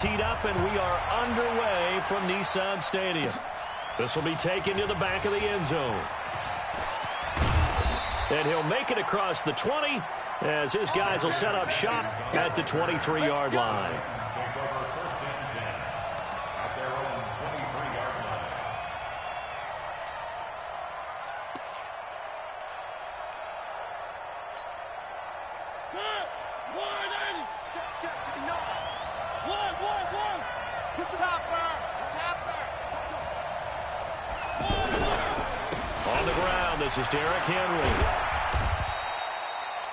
Teed up, and we are underway from Nissan Stadium. This will be taken to the back of the end zone. And he'll make it across the 20 as his guys will set up shop at the 23-yard line. On the ground, this is Derrick Henry.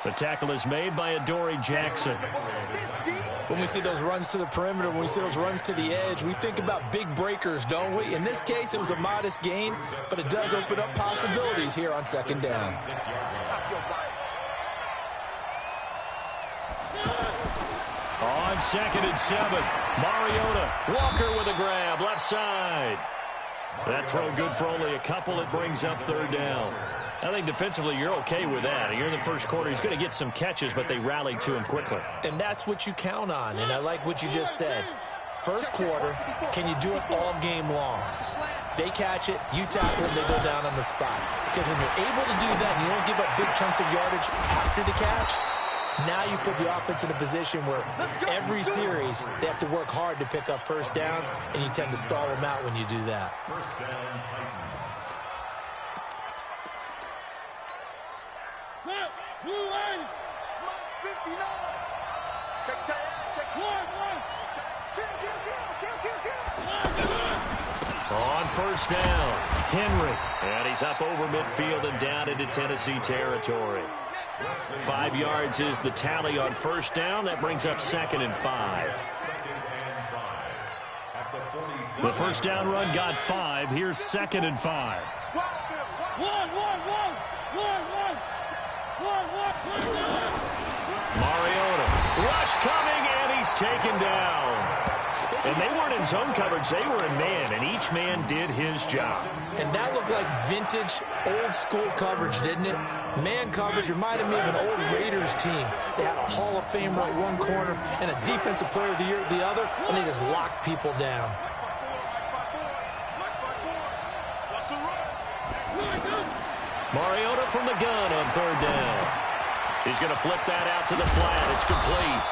The tackle is made by Adoree Jackson. When we see those runs to the perimeter, when we see those runs to the edge, we think about big breakers, don't we? In this case, it was a modest gain, but it does open up possibilities here on second down. On 2nd and 7, Mariota. Walker with a grab, left side. That throw good for only a couple. It brings up 3rd down. I think defensively you're okay with that. You're in the first quarter. He's going to get some catches, but they rallied to him quickly. And that's what you count on, and I like what you just said. First quarter, can you do it all game long? They catch it, you tackle them, they go down on the spot. Because when you're able to do that and you don't give up big chunks of yardage after the catch, now you put the offense in a position where every series they have to work hard to pick up first downs, and you tend to stall them out when you do that. First down, Titans. On 1st down, Henry. And he's up over midfield and down into Tennessee territory. 5 yards is the tally on 1st down. That brings up 2nd and 5. The 1st down run got 5. Here's 2nd and 5. Mariota. Rush coming, and he's taken down. And they weren't in zone coverage. They were in man, and each man did his job. And that looked like vintage, old-school coverage, didn't it? Man coverage reminded me of an old Raiders team. They had a Hall of Famer at one corner and a Defensive Player of the Year at the other, and they just locked people down. Mariota from the gun on 3rd down. He's going to flip that out to the flat. It's complete.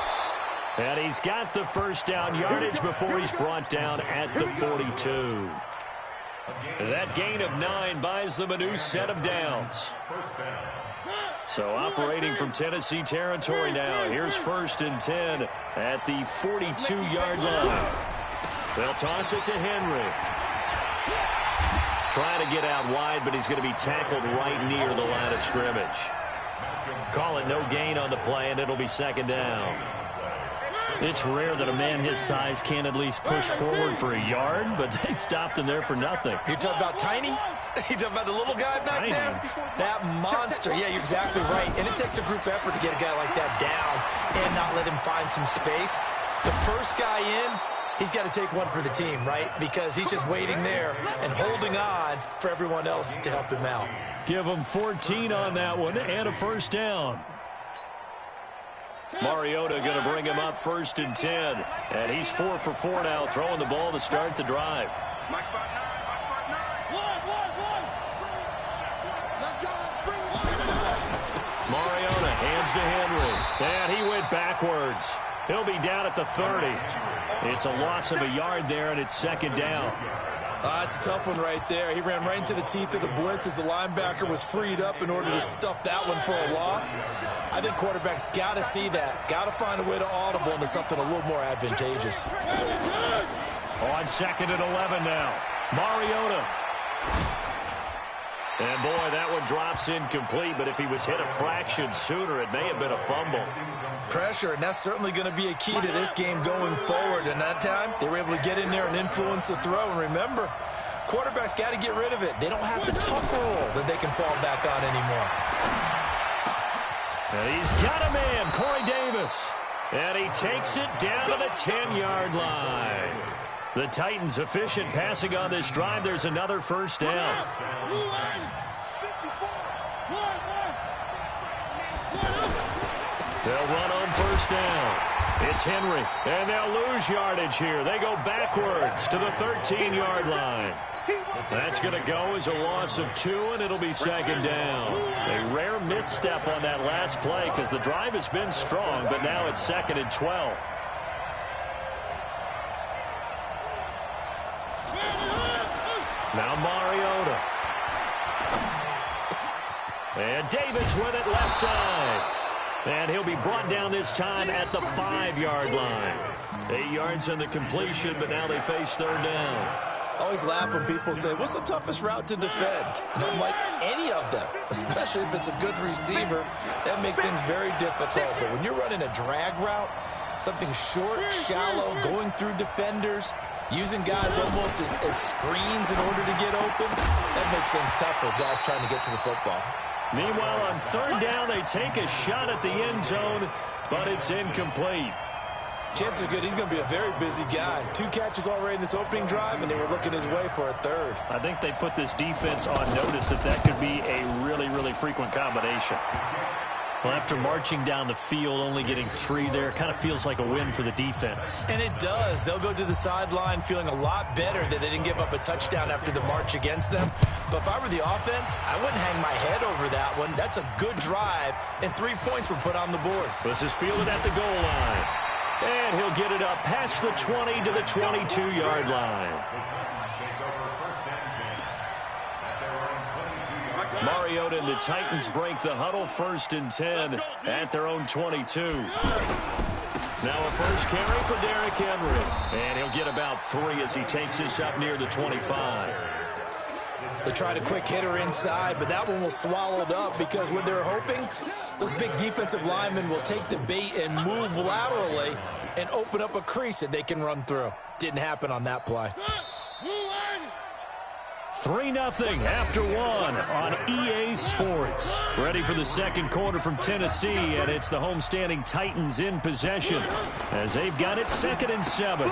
And he's got the 1st down yardage before he's brought down at the 42. That gain of 9 buys them a new set of downs. So operating from Tennessee territory now. Here's 1st and 10 at the 42-yard line. They'll toss it to Henry. Trying to get out wide, but he's going to be tackled right near the line of scrimmage. Call it no gain on the play, and it'll be 2nd down. It's rare that a man his size can't at least push forward for a yard, but they stopped him there for nothing. You're talking about Tiny? You're talking about the little guy back there? That monster. Yeah, you're exactly right. And it takes a group effort to get a guy like that down and not let him find some space. The first guy in, he's got to take one for the team, right? Because he's just waiting there and holding on for everyone else to help him out. Give him 14 on that one and a 1st down. Mariota going to bring him up 1st and 10. And he's 4 for 4 now, throwing the ball to start the drive. Mariota hands to Henry. And he went backwards. He'll be down at the 30. It's a loss of a yard there, and it's 2nd down. It's a tough one right there. He ran right into the teeth of the blitz as the linebacker was freed up in order to stuff that one for a loss. I think quarterbacks got to see that. Got to find a way to audible into something a little more advantageous. On 2nd and 11 now. Mariota. And, boy, that one drops incomplete, but if he was hit a fraction sooner, it may have been a fumble. Pressure, and that's certainly going to be a key to this game going forward. And that time, they were able to get in there and influence the throw. And remember, quarterbacks got to get rid of it. They don't have the tuck rule that they can fall back on anymore. And he's got a man, Corey Davis. And he takes it down to the 10-yard line. The Titans efficient passing on this drive. There's another 1st down. They'll run on 1st down. It's Henry, and they'll lose yardage here. They go backwards to the 13-yard line. That's going to go as a loss of 2, and it'll be second down. A rare misstep on that last play because the drive has been strong, but now it's 2nd and 12. Now Mariota. And Davis with it left side. And he'll be brought down this time at the 5-yard line. 8 yards on the completion, but now they face third down. I always laugh when people say, what's the toughest route to defend? And I'm like, any of them, especially if it's a good receiver. That makes things very difficult. But when you're running a drag route, something short, shallow, going through defenders, using guys almost as screens in order to get open, that makes things tough for guys trying to get to the football. Meanwhile, on third down, they take a shot at the end zone, but it's incomplete. Chances are good he's going to be a very busy guy. 2 catches already in this opening drive, and they were looking his way for a third. I think they put this defense on notice that could be a really, really frequent combination. Well, after marching down the field, only getting 3 there, kind of feels like a win for the defense. And it does. They'll go to the sideline feeling a lot better that they didn't give up a touchdown after the march against them. But if I were the offense, I wouldn't hang my head over that one. That's a good drive, and 3 points were put on the board. This is fielded at the goal line. And he'll get it up past the 20 to the 22-yard line. Mariota and the Titans break the huddle, 1st and 10 at their own 22. Now a first carry for Derrick Henry. And he'll get about 3 as he takes this up near the 25. They tried a quick hitter inside, but that one was swallowed up because what they're hoping, those big defensive linemen will take the bait and move laterally and open up a crease that they can run through. Didn't happen on that play. 3-0 after 1 on EA Sports. Ready for the second quarter from Tennessee, and it's the homestanding Titans in possession as they've got it 2nd and 7.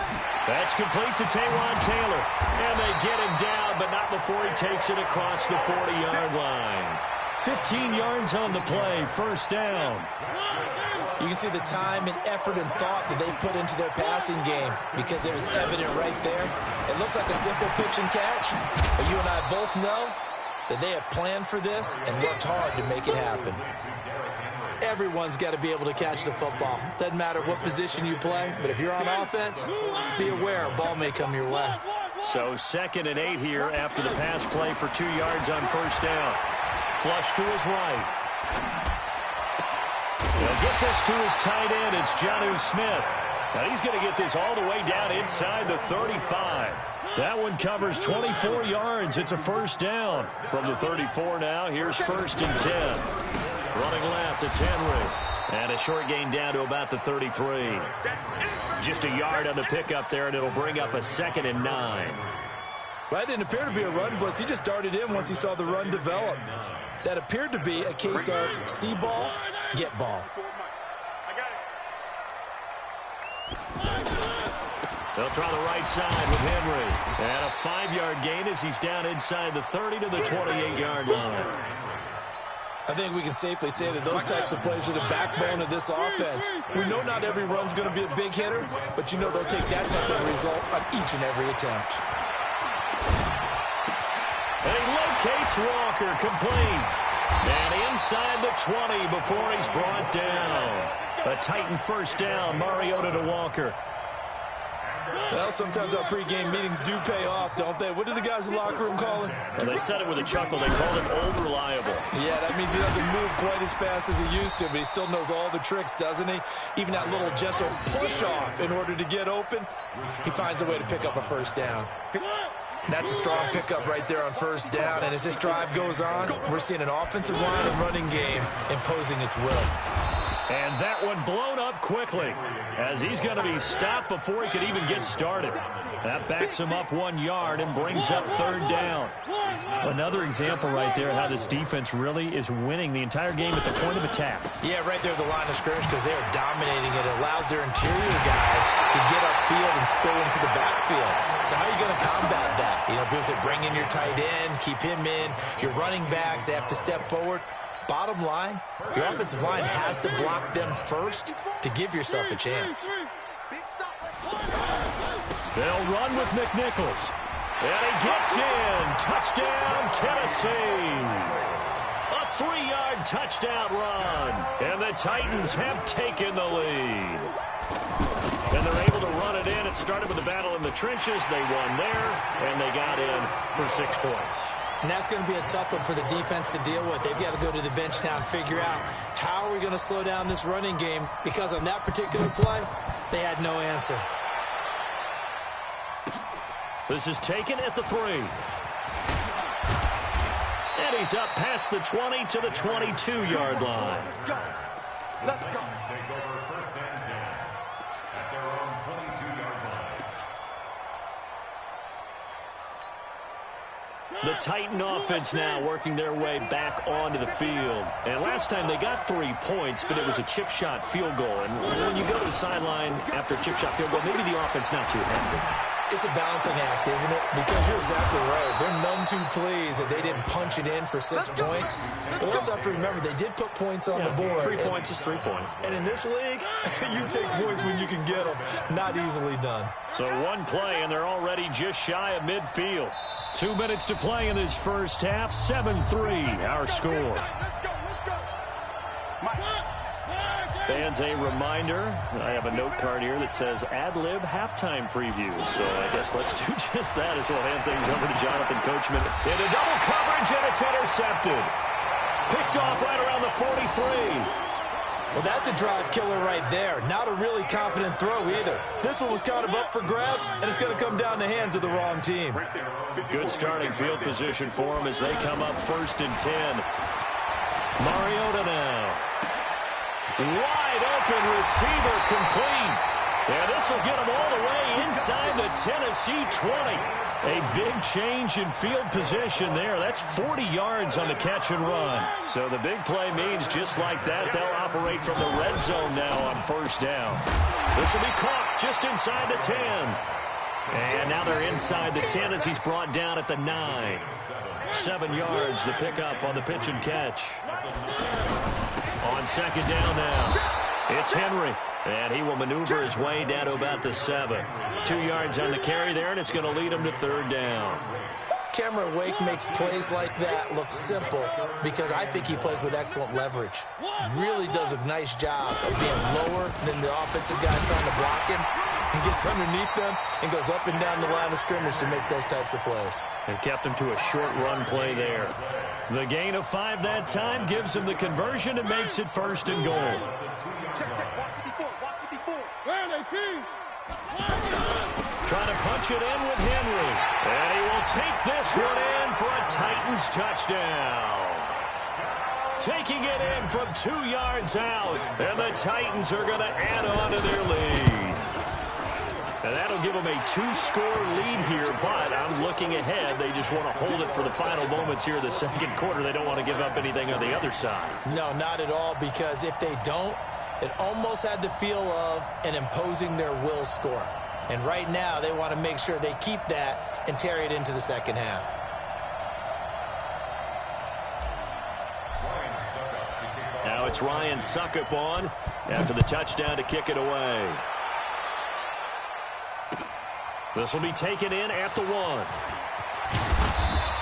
That's complete to Taywan Taylor, and they get him down, but not before he takes it across the 40-yard line. 15 yards on the play, 1st down. You can see the time and effort and thought that they put into their passing game because it was evident right there. It looks like a simple pitch and catch, but you and I both know that they have planned for this and worked hard to make it happen. Everyone's got to be able to catch the football. Doesn't matter what position you play, but if you're on offense, be aware a ball may come your way. So 2nd and 8 here after the pass play for 2 yards on 1st down. Flush to his right. He'll get this to his tight end. It's Jonnu Smith. Now he's going to get this all the way down inside the 35. That one covers 24 yards. It's a 1st down. From the 34 now, here's 1st and 10. Running left, it's Henry. And a short gain down to about the 33. Just a yard on the pickup there, and it'll bring up a 2nd and 9. Well, that didn't appear to be a run blitz. He just darted in once he saw the run develop. That appeared to be a case of see ball, get ball. They'll try the right side with Henry. And a 5-yard gain as he's down inside the 30 to the 28-yard line. I think we can safely say that those types of plays are the backbone of this offense. We know not every run's going to be a big hitter, but you know they'll take that type of result on each and every attempt. And he locates Walker, complete. And inside the 20 before he's brought down. A Titan 1st down, Mariota to Walker. Well, sometimes our pregame meetings do pay off, don't they? What do the guys in the locker room call him? Well, they said it with a chuckle. They called him old reliable. Yeah, that means he doesn't move quite as fast as he used to, but he still knows all the tricks, doesn't he? Even that little gentle push-off in order to get open, he finds a way to pick up a 1st down. That's a strong pickup right there on 1st down, and as this drive goes on, we're seeing an offensive line and running game imposing its will. And that one blown up quickly as he's going to be stopped before he could even get started. That backs him up 1 yard and brings up 3rd down. Another example right there how this defense really is winning the entire game at the point of attack. Yeah, right there at the line of scrimmage because they are dominating it. It allows their interior guys to get upfield and spill into the backfield. So how are you going to combat that? You know, people say bring in your tight end, keep him in. Your running backs, they have to step forward. Bottom line, your offensive line has to block them first to give yourself a chance. They'll run with McNichols. And he gets in. Touchdown, Tennessee. A 3-yard touchdown run. And the Titans have taken the lead. And they're able to run it in. It started with a battle in the trenches. They won there, and they got in for 6 points. And that's going to be a tough one for the defense to deal with. They've got to go to the bench now and figure out how are we going to slow down this running game, because on that particular play, they had no answer. This is taken at the 3. And he's up past the 20 to the 22-yard line. Let's go. Take over first and 10 at their own 22-yard line. The Titan offense now working their way back onto the field. And last time they got 3 points, but it was a chip shot field goal. And when you go to the sideline after a chip shot field goal, maybe the offense not too happy. It's a balancing act, isn't it? Because you're exactly right. They're none too pleased that they didn't punch it in for 6 points. But they also have to remember they did put points on the board. 3 points is 3 points. And in this league, you take points when you can get them. Not easily done. So 1 play, and they're already just shy of midfield. 2 minutes to play in this first half. 7-3, our score. Fans, a reminder, I have a note card here that says ad-lib halftime preview. So I guess let's do just that as we'll hand things over to Jonathan Coachman. Into double coverage, and it's intercepted. Picked off right around the 43. Well, that's a drive killer right there. Not a really confident throw either. This one was kind of up for grabs, and it's going to come down the hands of the wrong team. Good starting field position for them as they come up 1st and 10. Mariota now. Wide open receiver complete. And this will get them all the way inside the Tennessee 20. A big change in field position there. That's 40 yards on the catch and run. So the big play means just like that, they'll operate from the red zone now on 1st down. This will be caught just inside the 10. And now they're inside the 10 as he's brought down at the 9. 7 yards, the pickup on the pitch and catch. On 2nd down now, it's Henry. And he will maneuver his way down to about the 7. 2 yards on the carry there, and it's going to lead him to 3rd down. Cameron Wake makes plays like that look simple because I think he plays with excellent leverage. Really does a nice job of being lower than the offensive guy trying to block him. He gets underneath them and goes up and down the line of scrimmage to make those types of plays. And kept him to a short run play there. The gain of 5 that time gives him the conversion and makes it 1st and goal. Trying to punch it in with Henry. And he will take this one in for a Titans touchdown. Taking it in from 2 yards out. And the Titans are going to add on to their lead. And that'll give them a 2-score lead here, but I'm looking ahead. They just want to hold it for the final moments here of the 2nd quarter. They don't want to give up anything on the other side. No, not at all, because if they don't, it almost had the feel of an imposing their will score. And right now, they want to make sure they keep that and carry it into the 2nd half. Now it's Ryan Suckup on after the touchdown to kick it away. This will be taken in at the 1.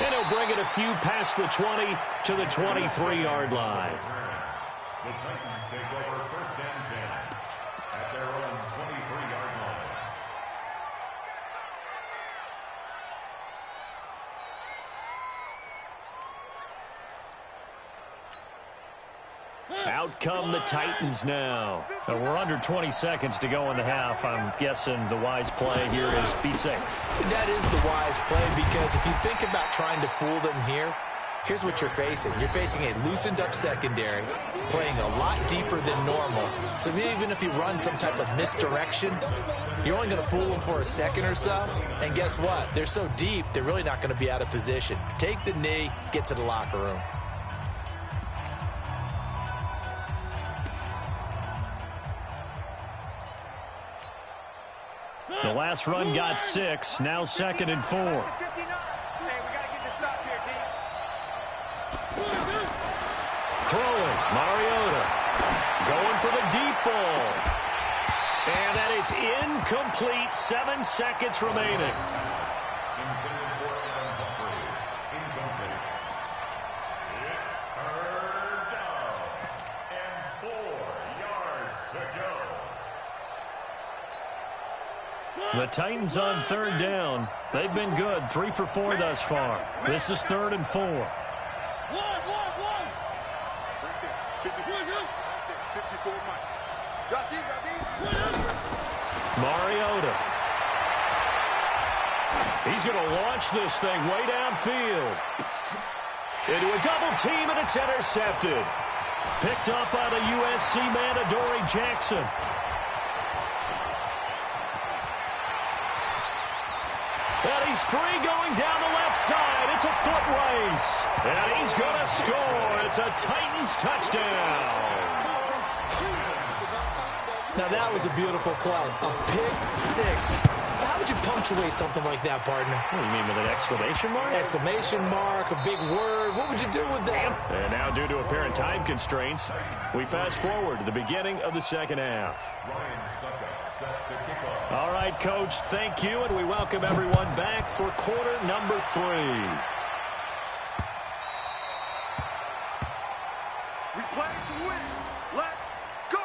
And he'll bring it a few past the 20 to the 23-yard line. The Titans take over 1st and 10 at their own 23-yard line. Out come the Titans now. And we're under 20 seconds to go in the half. I'm guessing the wise play here is be safe. That is the wise play, because if you think about trying to fool them here, here's what you're facing. You're facing a loosened up secondary, playing a lot deeper than normal. So even if you run some type of misdirection, you're only going to fool them for a second or so. And guess what? They're so deep, they're really not going to be out of position. Take the knee, get to the locker room. The last run got 6. Now 2nd and 4. throwing. Mariota going for the deep ball. And that is incomplete. 7 seconds remaining. The Titans on 3rd down. They've been good. 3 for 4 thus far. This is 3rd and 4. Mariota. He's going to launch this thing way downfield. Into a double team, and it's intercepted. Picked up by the USC man, Adoree Jackson. And he's free going down the left side. It's a foot race. And he's going to score. It's a Titans touchdown. Now, that was a beautiful play. A pick six. How would you punctuate something like that, partner? What do you mean, with an exclamation mark? Exclamation mark, a big word. What would you do with that? And now, due to apparent time constraints, we fast forward to the beginning of the second half. All right, Coach, thank you, and we welcome everyone back for quarter number 3. We play to win. Let's go.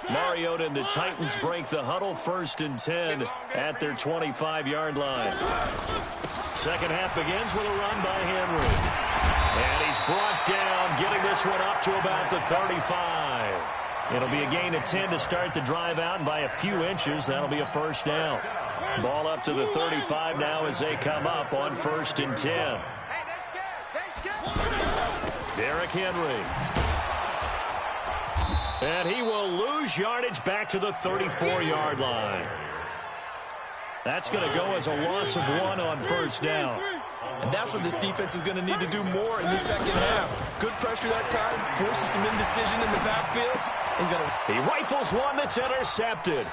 Mariota and the Titans break the huddle. 1st and 10 at their 25-yard line. Second half begins with a run by Henry. And he's brought down, getting this one up to about the 35. It'll be a gain of 10 to start the drive out, and by a few inches, that'll be a 1st down. Ball up to the 35 now as they come up on 1st and 10. Derrick Henry. And he will lose yardage back to the 34-yard line. That's going to go as a loss of 1 on 1st down. And that's what this defense is going to need to do more in the second half. Good pressure that time, forces some indecision in the backfield. He rifles one that's intercepted.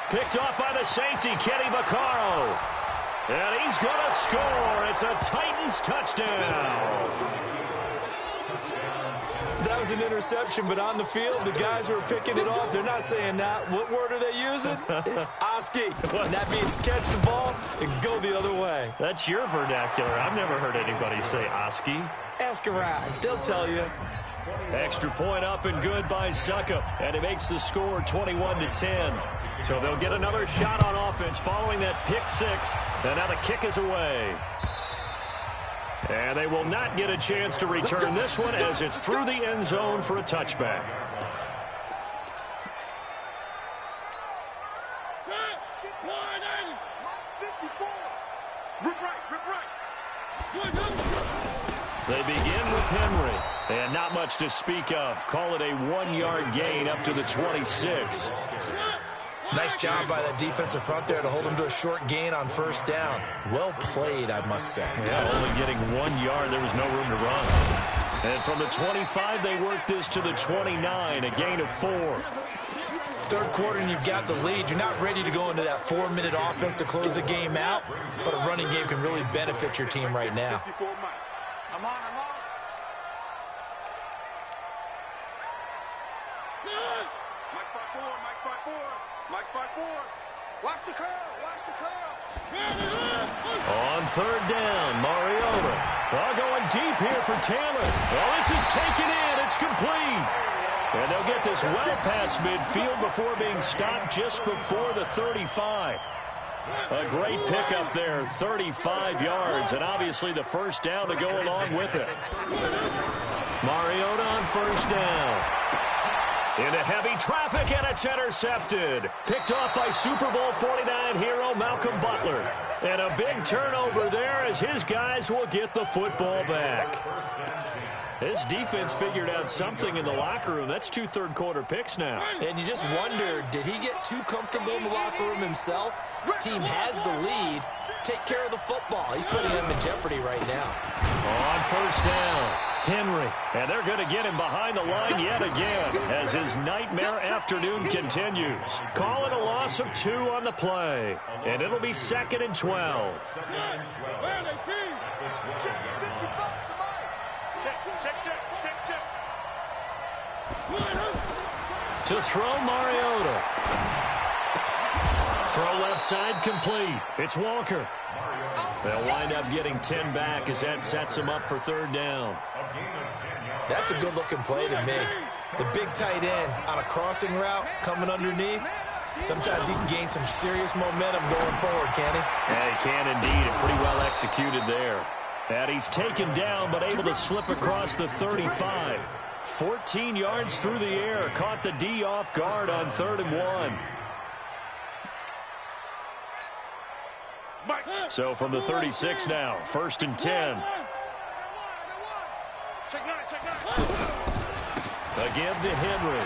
Picked off by the safety, Kenny Vaccaro. And he's going to score. It's a Titans touchdown. That was an interception, but on the field, the guys who are picking it off, they're not saying that. What word are they using? It's Oski. And that means catch the ball and go the other way. That's your vernacular. I've never heard anybody say Oski. Ask around. They'll tell you. Extra point up and good by Succop. And it makes the score 21-10. So they'll get another shot on offense following that pick 6. And now the kick is away. And they will not get a chance to return this one as it's through the end zone for a touchback. They begin with Henry. And not much to speak of. Call it a 1-yard gain up to the 26. Nice job by that defensive front there to hold him to a short gain on 1st down. Well played, I must say. Yeah, only getting 1 yard. There was no room to run. And from the 25, they work this to the 29, a gain of 4. 3rd quarter, and you've got the lead. You're not ready to go into that 4-minute offense to close the game out, but a running game can really benefit your team right now. I'm on. Mike 5-4. Watch the curl. On 3rd down, Mariota. Going deep here for Taylor. Well, this is taken in. It's complete. And they'll get this well past midfield before being stopped just before the 35. A great pickup there, 35 yards, and obviously the 1st down to go along with it. Mariota on 1st down. Into heavy traffic, and it's intercepted. Picked off by Super Bowl 49 hero Malcolm Butler. And a big turnover there as his guys will get the football back. His defense figured out something in the locker room. That's 2 third-quarter picks now. And you just wonder, did he get too comfortable in the locker room himself? His team has the lead. Take care of the football. He's putting them in jeopardy right now. On 1st down. Henry. And they're going to get him behind the line yet again as his nightmare afternoon continues. Call it a loss of 2 on the play. And it'll be 2nd and 12. To throw, Mariota. Throw left side complete. It's Walker. They'll wind up getting 10 back as that sets him up for 3rd down. That's a good-looking play to me. The big tight end on a crossing route coming underneath. Sometimes he can gain some serious momentum going forward, can he? Yeah, he can indeed, and pretty well executed there. And he's taken down, but able to slip across the 35. 14 yards through the air. Caught the D off guard on 3rd and 1. So from the 36 now, 1st and 10. Again to Henry.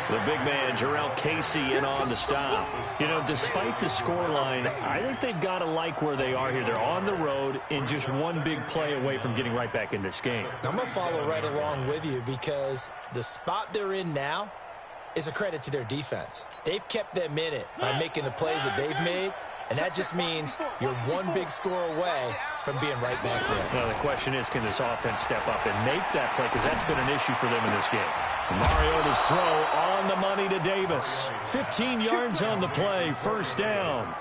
The big man, Jarrell Casey, in on the stop. You know, despite the scoreline, I think they've got to like where they are here. They're on the road and just one big play away from getting right back in this game. I'm going to follow right along with you because the spot they're in now is a credit to their defense. They've kept them in it by making the plays that they've made, and that just means you're one big score away from being right back there. Now, the question is, can this offense step up and make that play? Because that's been an issue for them in this game. Mariota's throw on the money to Davis. 15 yards on the play, 1st down.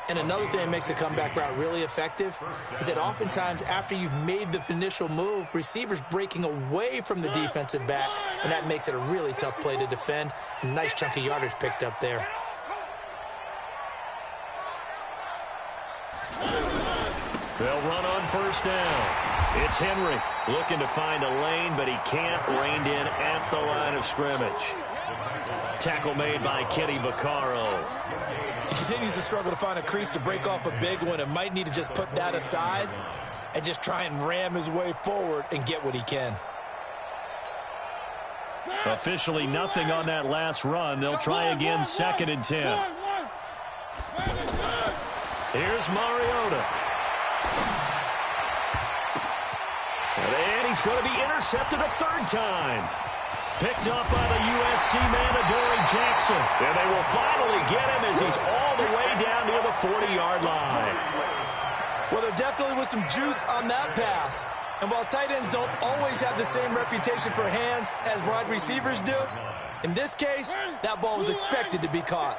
And another thing that makes a comeback route really effective is that oftentimes after you've made the initial move, receivers breaking away from the defensive back, and that makes it a really tough play to defend. A nice chunk of yardage picked up there. They'll run on 1st down. It's Henry looking to find a lane, but he can't. Reined in at the line of scrimmage. Tackle made by Kenny Vaccaro. He continues to struggle to find a crease to break off a big one and might need to just put that aside and just try and ram his way forward and get what he can. Officially nothing on that last run. They'll try again, 2nd and 10. Here's Mariota. And he's going to be intercepted a 3rd time. Picked up by the USC man, Adoree Jackson. And they will finally get him as he's all the way down near the 40-yard line. Well, there definitely was some juice on that pass. And while tight ends don't always have the same reputation for hands as wide receivers do, in this case, that ball was expected to be caught.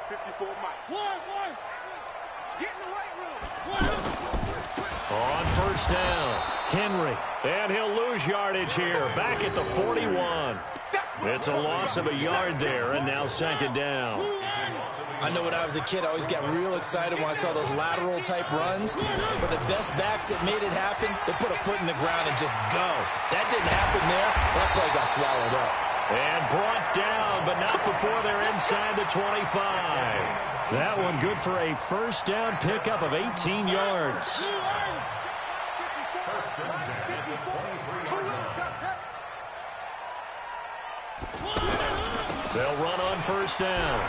On 1st down, Henry. And he'll lose yardage here. Back at the 41. It's a loss of a yard there, and now 2nd down. I know when I was a kid, I always got real excited when I saw those lateral-type runs. But the best backs that made it happen, they put a foot in the ground and just go. That didn't happen there. That play got swallowed up. And brought down, but not before they're inside the 25. That one good for a 1st down pickup of 18 yards. They'll run on 1st down.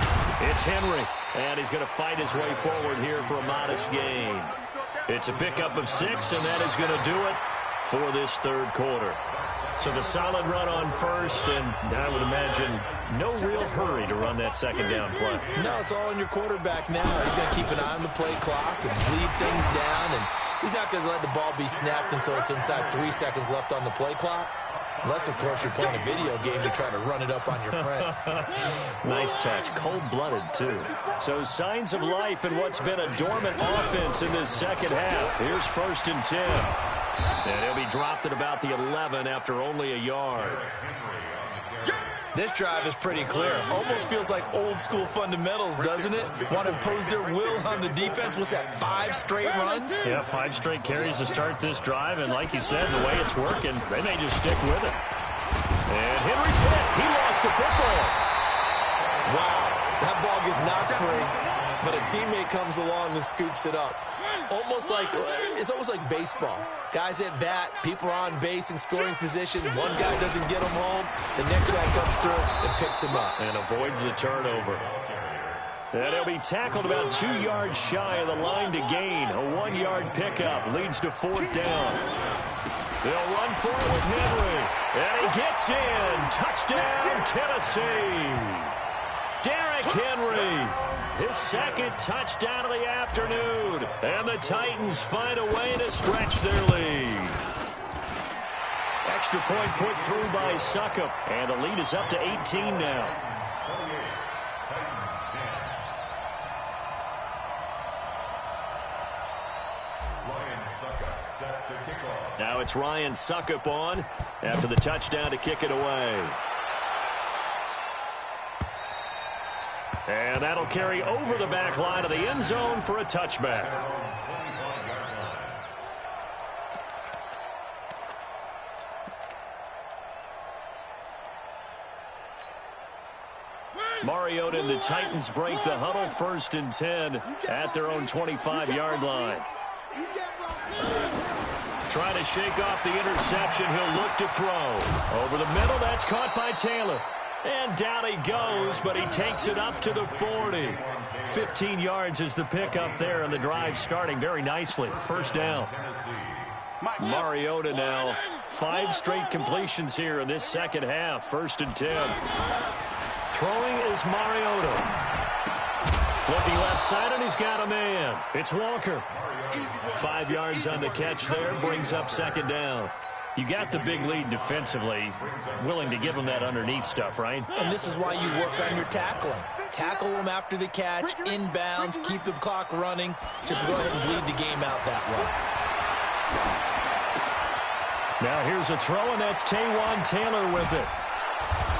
It's Henry, and he's going to fight his way forward here for a modest gain. It's a pickup of 6, and that is going to do it for this 3rd quarter. So the solid run on 1st, and I would imagine no real hurry to run that 2nd down play. No, it's all on your quarterback now. He's going to keep an eye on the play clock and bleed things down, and he's not going to let the ball be snapped until it's inside 3 seconds left on the play clock. Unless, of course, you're playing a video game to try to run it up on your friend. Nice touch. Cold-blooded, too. So signs of life in what's been a dormant offense in this 2nd half. Here's 1st and 10. And he'll be dropped at about the 11 after only a yard. This drive is pretty clear. Almost feels like old-school fundamentals, doesn't it? Want to impose their will on the defense. What's that, 5 straight runs? Yeah, 5 straight carries to start this drive. And like you said, the way it's working, they may just stick with it. And Henry's hit. He lost the football. Wow, that ball gets knocked free, but a teammate comes along and scoops it up. It's almost like baseball. Guys at bat, people are on base in scoring position. One guy doesn't get him home. The next guy comes through and picks him up. And avoids the turnover. And he'll be tackled about 2 yards shy of the line to gain. A 1-yard pickup leads to 4th down. They'll run for it with Henry. And he gets in. Touchdown, Tennessee. Derrick Henry, his second touchdown of the afternoon. And the Titans find a way to stretch their lead. Extra point put through by Succop. And the lead is up to 18 now. Now it's Ryan Succop on after the touchdown to kick it away. And that'll carry over the back line of the end zone for a touchback. Mariota and the Titans break the huddle, 1st and 10 at their own 25-yard line. Trying to shake off the interception. He'll look to throw. Over the middle, that's caught by Taylor. And down he goes, but he takes it up to the 40. 15 yards is the pickup there, and the drive starting very nicely. 1st down. Mariota now. 5 straight completions here in this second half. 1st and 10. Throwing is Mariota. Looking left side, and he's got a man. It's Walker. 5 yards on the catch there, brings up 2nd down. You got the big lead defensively, willing to give them that underneath stuff, right? And this is why you work on your tackling. Tackle them after the catch, inbounds, keep the clock running. Just go ahead and bleed the game out that way. Now here's a throw, and that's Taywan Taylor with it.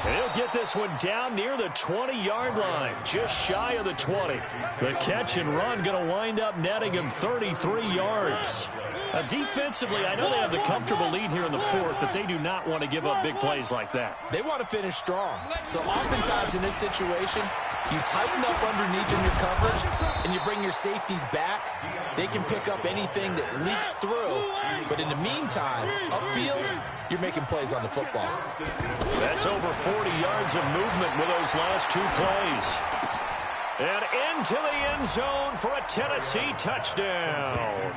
And he'll get this one down near the 20-yard line, just shy of the 20. The catch and run going to wind up netting him 33 yards. Defensively, I know they have the comfortable lead here in the 4th, but they do not want to give up big plays like that. They want to finish strong. So oftentimes in this situation, you tighten up underneath in your coverage, and you bring your safeties back. They can pick up anything that leaks through. But in the meantime, upfield, you're making plays on the football. That's over 40 yards of movement with those last 2 plays. And into the end zone for a Tennessee touchdown.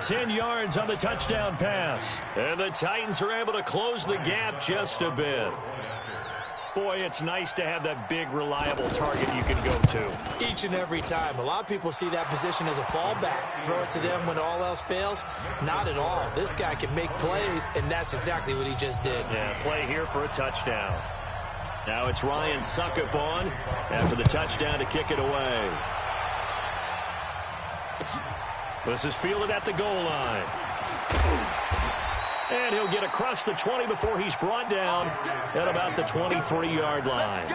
10 yards on the touchdown pass. And the Titans are able to close the gap just a bit. Boy, it's nice to have that big, reliable target you can go to. Each and every time. A lot of people see that position as a fallback. Throw it to them when all else fails. Not at all. This guy can make plays, and that's exactly what he just did. Yeah, play here for a touchdown. Now it's Ryan Succop on after the touchdown to kick it away. This is fielded at the goal line. And he'll get across the 20 before he's brought down at about the 23-yard line.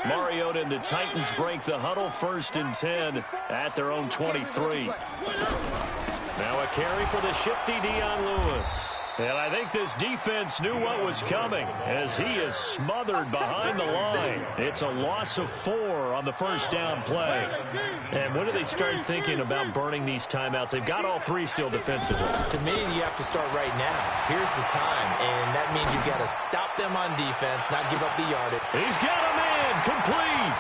Mariota and the Titans break the huddle, 1st and 10 at their own 23. Now a carry for the shifty Dion Lewis. And I think this defense knew what was coming as he is smothered behind the line. It's a loss of 4 on the 1st down play. And when do they start thinking about burning these timeouts? They've got all 3 still defensively. To me, you have to start right now. Here's the time, and that means you've got to stop them on defense, not give up the yardage. He's got a man, complete.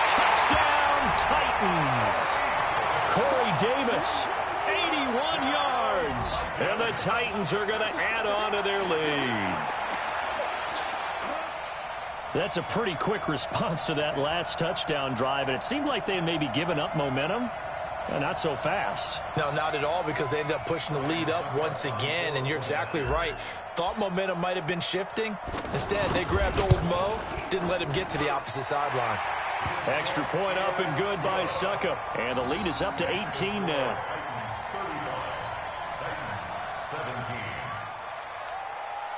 Touchdown, Titans. Corey Davis, 81 yards. And the Titans are going to add on to their lead. That's a pretty quick response to that last touchdown drive, and it seemed like they had maybe given up momentum. Not so fast. No, not at all, because they ended up pushing the lead up once again, and you're exactly right. Thought momentum might have been shifting. Instead, they grabbed old Mo, didn't let him get to the opposite sideline. Extra point up and good by Succop. And the lead is up to 18 now. Titans 17.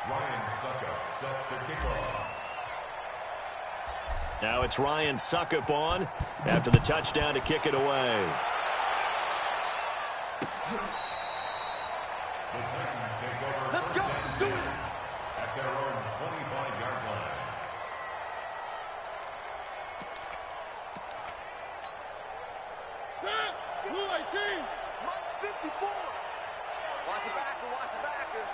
Ryan Succop set to kick off. Now it's Ryan Succop on after the touchdown to kick it away. The Titans take over first and 10 at their own 25-yard line. Mike 54. Watch the backer, watch the backer.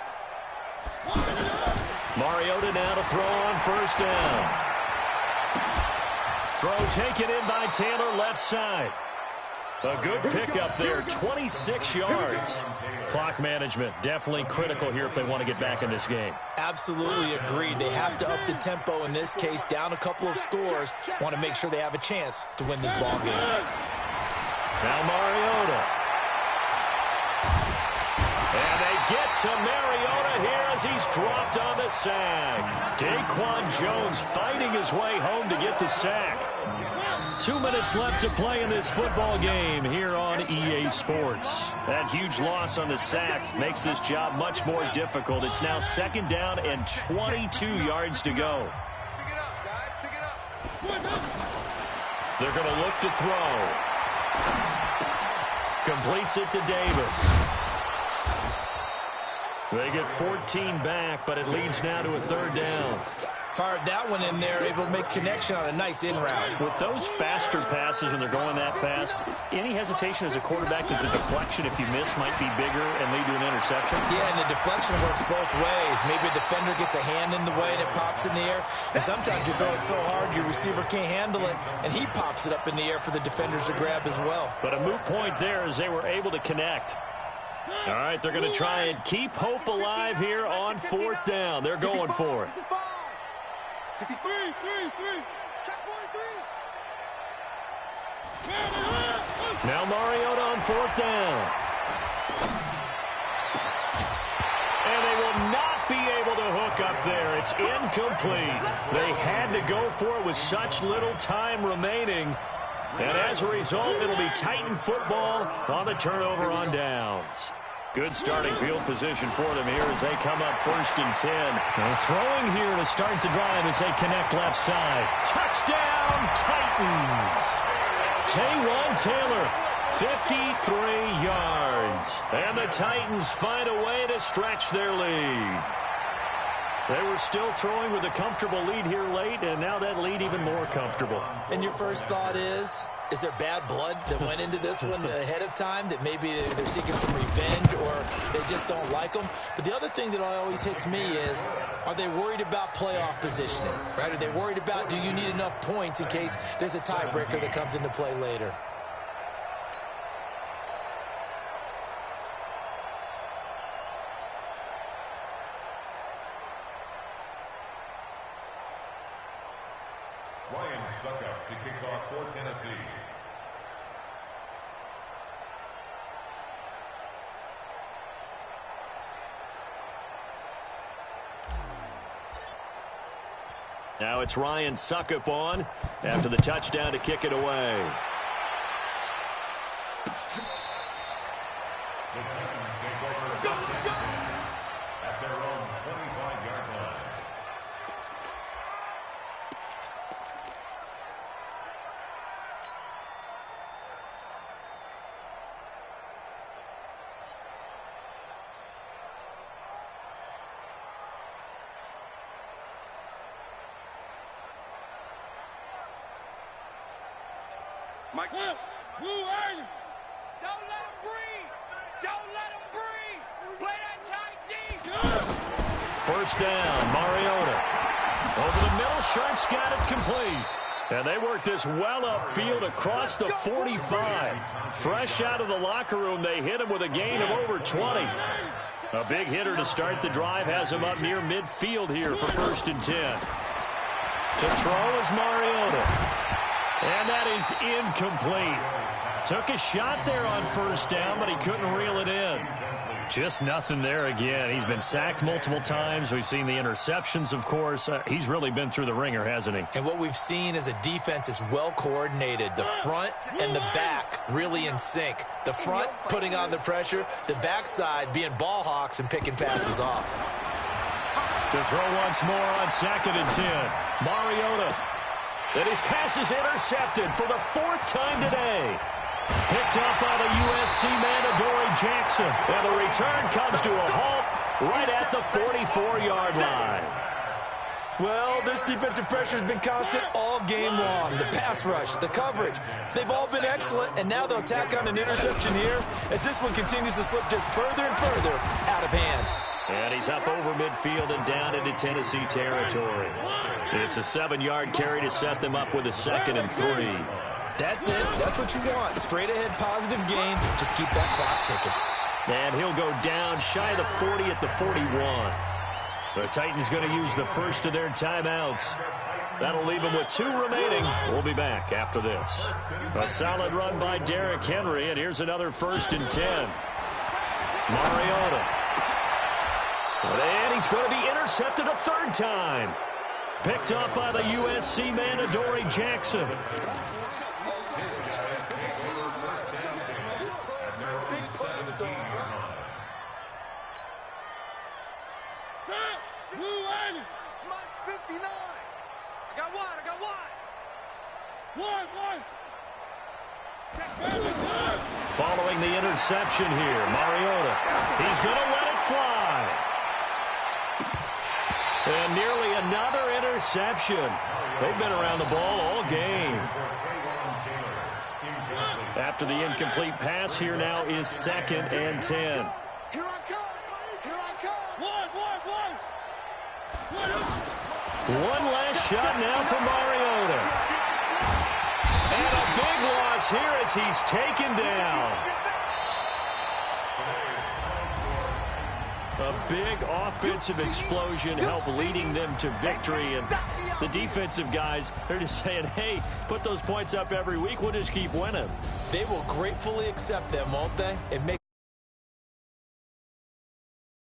Mariota now to throw on first down. Throw taken in by Taylor, left side. A good pickup there, 26 yards. Clock management, definitely critical here if they want to get back in this game. Absolutely agreed. They have to up the tempo in this case, down a couple of scores. Want to make sure they have a chance to win this ball game. Now Mariota. And they get to Mariota here as he's dropped on the sack. Daquan Jones fighting his way home to get the sack. 2 minutes left to play in this football game here on EA Sports. That huge loss on the sack makes this job much more difficult. It's now second down and 22 yards to go. Pick it up, guys. Pick it up. They're going to look to throw. Completes it to Davis. They get 14 back, but it leads now to a third down. Fired that one in there, able to make connection on a nice in route. With those faster passes when they're going that fast, any hesitation as a quarterback that the deflection, if you miss, might be bigger and lead to an interception? Yeah, and the deflection works both ways. Maybe a defender gets a hand in the way and it pops in the air. And sometimes you throw it so hard your receiver can't handle it, and he pops it up in the air for the defenders to grab as well. But a moot point there as they were able to connect. All right, they're going to try and keep hope alive here on fourth down. They're going for it. 63. Check 43. Now Mariota on fourth down. And they will not be able to hook up there. It's incomplete. They had to go for it with such little time remaining. And as a result, it'll be Titan football on the turnover on downs. Good starting field position for them here as they come up 1st and 10. They're throwing here to start the drive as they connect left side. Touchdown, Titans! Taywan Taylor, 53 yards. And the Titans find a way to stretch their lead. They were still throwing with a comfortable lead here late, and now that lead even more comfortable. And your first thought is there bad blood that went into this one ahead of time, that maybe they're seeking some revenge or they just don't like them? But the other thing that always hits me is, are they worried about playoff positioning? Right? Are they worried about, do you need enough points in case there's a tiebreaker that comes into play later? Ryan Suckup to kick off for Tennessee. Now it's Ryan Suckup on after the touchdown to kick it away. The Titans take over first and 10 at their own 25-yard line. Mike. Who are you? Don't let him breathe. Don't let him breathe. Play that tight D. First down, Mariota. Over the middle, Sharp's got it complete. And they work this well upfield across the 45. Fresh out of the locker room, they hit him with a gain of over 20. A big hitter to start the drive has him up near midfield here for 1st and 10. To throw is Mariota. And that is incomplete. Took a shot there on first down, but he couldn't reel it in. Just nothing there again. He's been sacked multiple times. We've seen the interceptions, of course. He's really been through the ringer, hasn't he? And what we've seen is a defense that's well coordinated. The front and the back really in sync. The front putting on the pressure, the backside being ball hawks and picking passes off. To throw once more on 2nd and 10. Mariota. And his pass is intercepted for the 4th time today. Picked up by the USC man, Adoree Jackson. And the return comes to a halt right at the 44-yard line. Well, this defensive pressure has been constant all game long. The pass rush, the coverage, they've all been excellent, and now they'll tack on an interception here as this one continues to slip just further and further out of hand. And he's up over midfield and down into Tennessee territory. It's a 7-yard carry to set them up with a 2nd and 3. That's it. That's what you want. Straight ahead, positive gain. Just keep that clock ticking. And he'll go down shy of the 40 at the 41. The Titans going to use the first of their timeouts. That'll leave them with 2 remaining. We'll be back after this. A solid run by Derrick Henry, and here's another 1st and 10. Mariota. And he's going to be intercepted a 3rd time. Picked off by the USC man, Adoree Jackson. Following the interception here, Mariota. He's going to let it fly. And nearly another interception. They've been around the ball all game. After the incomplete pass, here now is 2nd and 10. Here I come. Here I come. One last shot now for Mariota. And a big loss here as he's taken down. A big offensive explosion helped leading them to victory. And the defensive guys, they're just saying, hey, put those points up every week. We'll just keep winning. They will gratefully accept them, won't they? It makes